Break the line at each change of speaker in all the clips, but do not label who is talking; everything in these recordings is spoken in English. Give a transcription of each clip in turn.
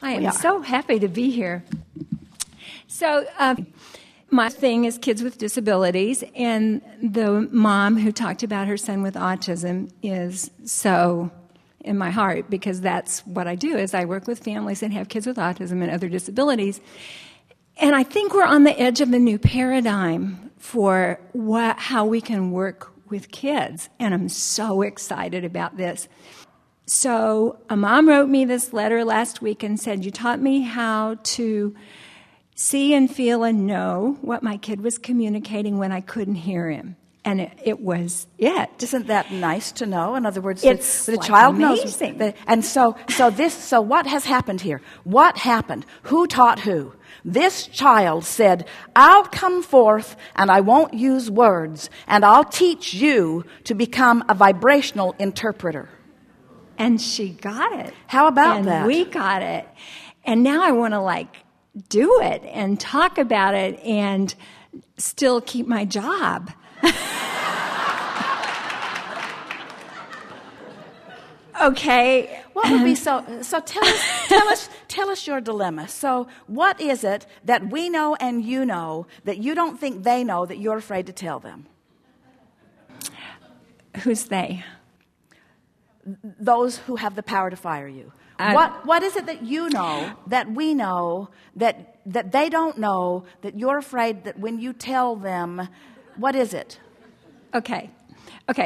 I am so happy to be here. So my thing is kids with disabilities, and the mom who talked about her son with autism is so in my heart, because that's what I do, is I work with families that have kids with autism and other disabilities. And I think we're on the edge of a new paradigm for how we can work with kids, and I'm so excited about this. So a mom wrote me this letter last week and said, "You taught me how to see and feel and know what my kid was communicating when I couldn't hear him." And it was it.
Isn't that nice to know? In other words,
it's
the child
amazing.
knows. And so what has happened here? What happened? Who taught who? This child said, "I'll come forth and I won't use words, and I'll teach you to become a vibrational interpreter."
And she got it.
How about
that? And we got it. And now I want to do it and talk about it and still keep my job. Okay.
What would be so tell us your dilemma. So what is it that we know and you know that you don't think they know that you're afraid to tell them?
Who's they?
Those who have the power to fire you. What is it that you know, that we know, that they don't know, that you're afraid that when you tell them, what is it?
Okay,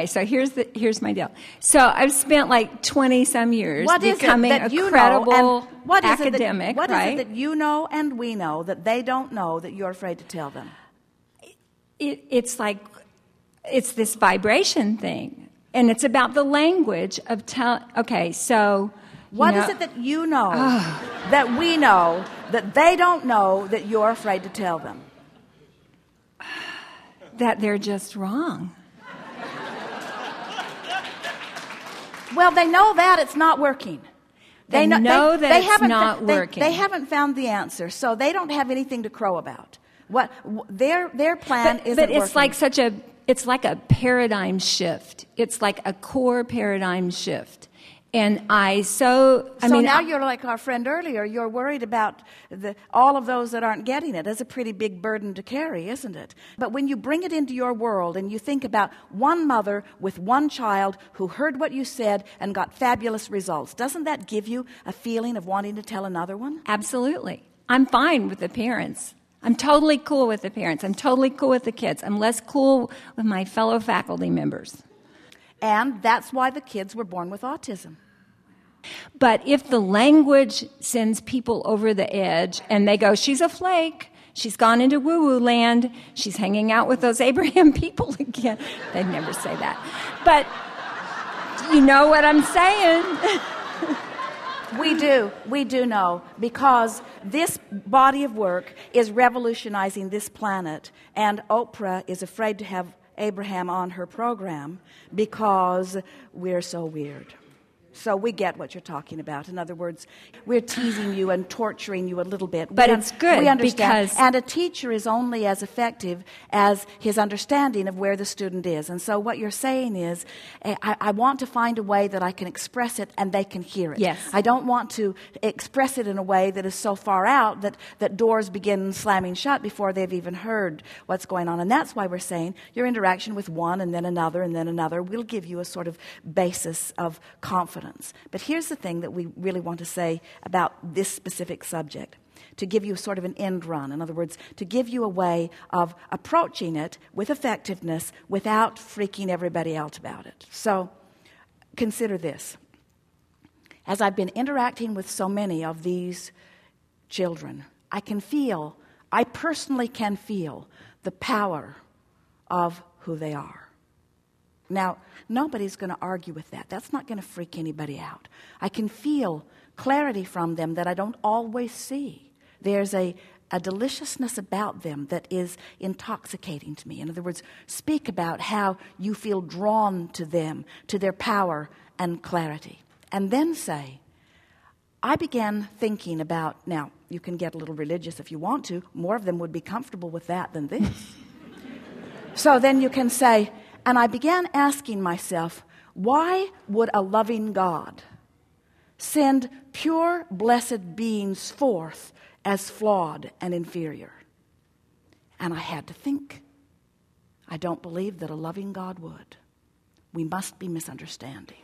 so here's my deal. So I've spent 20-some years becoming a credible academic,
What is it that you know and we know that they don't know that you're afraid to tell them?
It's this vibration thing. And it's about the language of okay, so...
What is it that you know, that we know, that they don't know that you're afraid to tell them?
That they're just wrong.
Well, they know that it's not working.
They know that it's not working.
They haven't found the answer, so they don't have anything to crow about. What their plan isn't working.
But it's like a paradigm shift. It's like a core paradigm shift. And now you're like our friend earlier. You're worried about all of those that aren't getting it. That's a pretty big burden to carry, isn't it? But when you bring it into your world and you think about one mother with one child who heard what you said and got fabulous results, doesn't that give you a feeling of wanting to tell another one? Absolutely. I'm fine with the parents. I'm totally cool with the parents. I'm totally cool with the kids. I'm less cool with my fellow faculty members.
And that's why the kids were born with autism.
But if the language sends people over the edge and they go, "She's a flake, she's gone into woo-woo land, she's hanging out with those Abraham people again." They'd never say that. But you know what I'm saying.
We do know, because this body of work is revolutionizing this planet, and Oprah is afraid to have Abraham on her program because we're so weird. So we get what you're talking about. In other words, we're teasing you and torturing you a little bit.
But it's good.
We understand.
Because...
And a teacher is only as effective as his understanding of where the student is. And so what you're saying is, I want to find a way that I can express it and they can hear it.
Yes.
I don't want to express it in a way that is so far out that doors begin slamming shut before they've even heard what's going on. And that's why we're saying your interaction with one and then another will give you a sort of basis of confidence. But here's the thing that we really want to say about this specific subject, to give you sort of an end run. In other words, to give you a way of approaching it with effectiveness without freaking everybody out about it. So consider this. As I've been interacting with so many of these children, I personally can feel the power of who they are. Now, nobody's going to argue with that. That's not going to freak anybody out. I can feel clarity from them that I don't always see. There's a deliciousness about them that is intoxicating to me. In other words, speak about how you feel drawn to them, to their power and clarity. And then say, I began thinking about, now, you can get a little religious if you want to. More of them would be comfortable with that than this. So then you can say, and I began asking myself, why would a loving God send pure, blessed beings forth as flawed and inferior. And I had to think. I don't believe that a loving God would. We must be misunderstanding.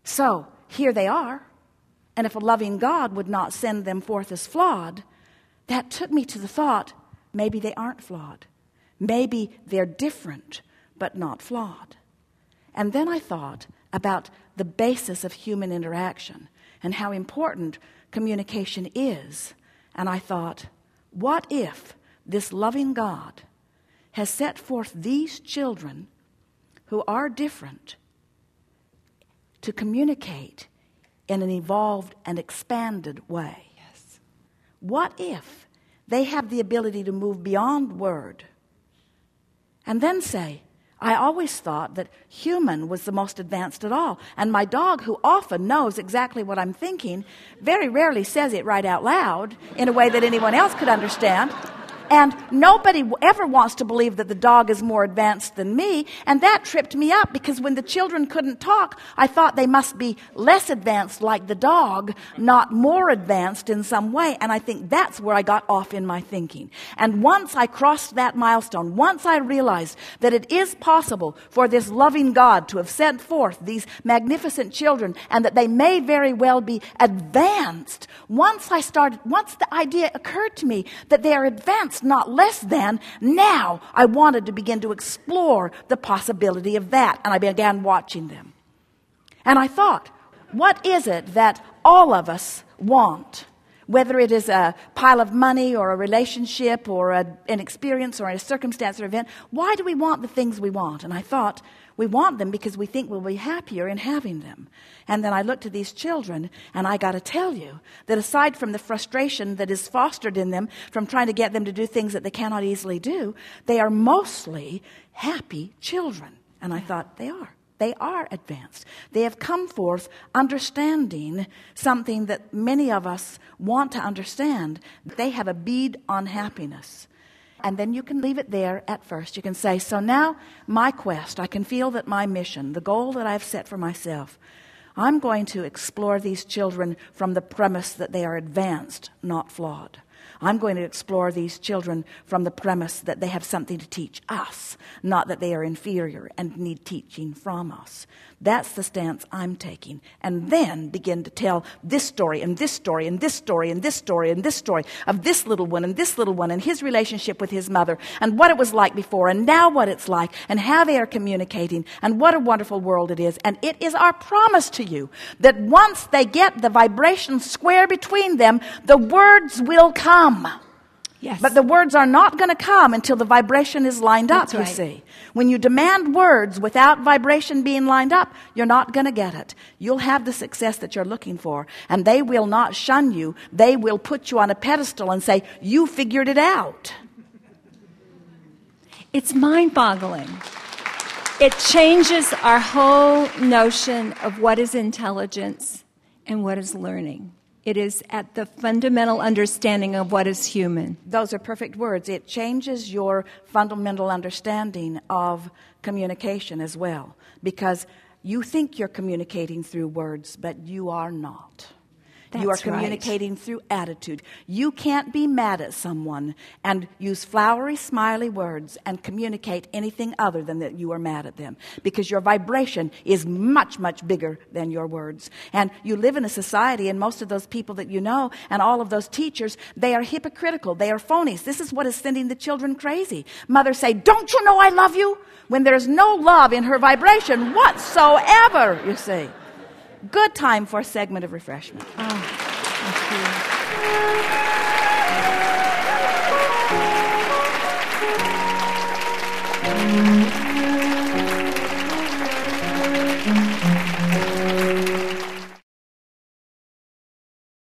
So, here they are. And if a loving God would not send them forth as flawed, that took me to the thought, maybe they aren't flawed. Maybe they're different, but not flawed. And then I thought about the basis of human interaction and how important communication is. And I thought, what if this loving God has set forth these children who are different to communicate in an evolved and expanded way?
Yes.
What if they have the ability to move beyond word and then say, I always thought that human was the most advanced at all. And my dog, who often knows exactly what I'm thinking, very rarely says it right out loud in a way that anyone else could understand. And nobody ever wants to believe that the dog is more advanced than me. And that tripped me up, because when the children couldn't talk, I thought they must be less advanced like the dog, not more advanced in some way. And I think that's where I got off in my thinking. And once I crossed that milestone, once I realized that it is possible for this loving God to have sent forth these magnificent children and that they may very well be advanced, once the idea occurred to me that they are advanced, not less than, now I wanted to begin to explore the possibility of that. And I began watching them. And I thought, what is it that all of us want? Whether it is a pile of money or a relationship or an experience or a circumstance or event, why do we want the things we want? And I thought, we want them because we think we'll be happier in having them. And then I looked at these children, and I got to tell you that aside from the frustration that is fostered in them from trying to get them to do things that they cannot easily do, they are mostly happy children. And I thought, they are. They are advanced. They have come forth understanding something that many of us want to understand. They have a bead on happiness. And then you can leave it there at first. You can say, so now my quest, I can feel that my mission, the goal that I've set for myself, I'm going to explore these children from the premise that they are advanced, not flawed. I'm going to explore these children from the premise that they have something to teach us, not that they are inferior and need teaching from us. That's the stance I'm taking. And then begin to tell this story and this story and this story and this story and this story of this little one and his relationship with his mother and what it was like before and now what it's like and how they are communicating and what a wonderful world it is. And it is our promise to you that once they get the vibration square between them, the words will come.
Yes.
But the words are not going to come until the vibration is lined up,
That's right.
you see. When you demand words without vibration being lined up, you're not going to get it. You'll have the success that you're looking for, and they will not shun you. They will put you on a pedestal and say, you figured it out.
It's mind-boggling. It changes our whole notion of what is intelligence and what is learning. It is at the fundamental understanding of what is human.
Those are perfect words. It changes your fundamental understanding of communication as well. Because you think you're communicating through words, but you are not. You are communicating through attitude. You can't be mad at someone and use flowery, smiley words and communicate anything other than that you are mad at them, because your vibration is much, much bigger than your words. And you live in a society, and most of those people that you know and all of those teachers, they are hypocritical. They are phonies. This is what is sending the children crazy. Mothers say, don't you know I love you? When there's no love in her vibration whatsoever, you see. Good time for a segment of refreshment.
Thank you.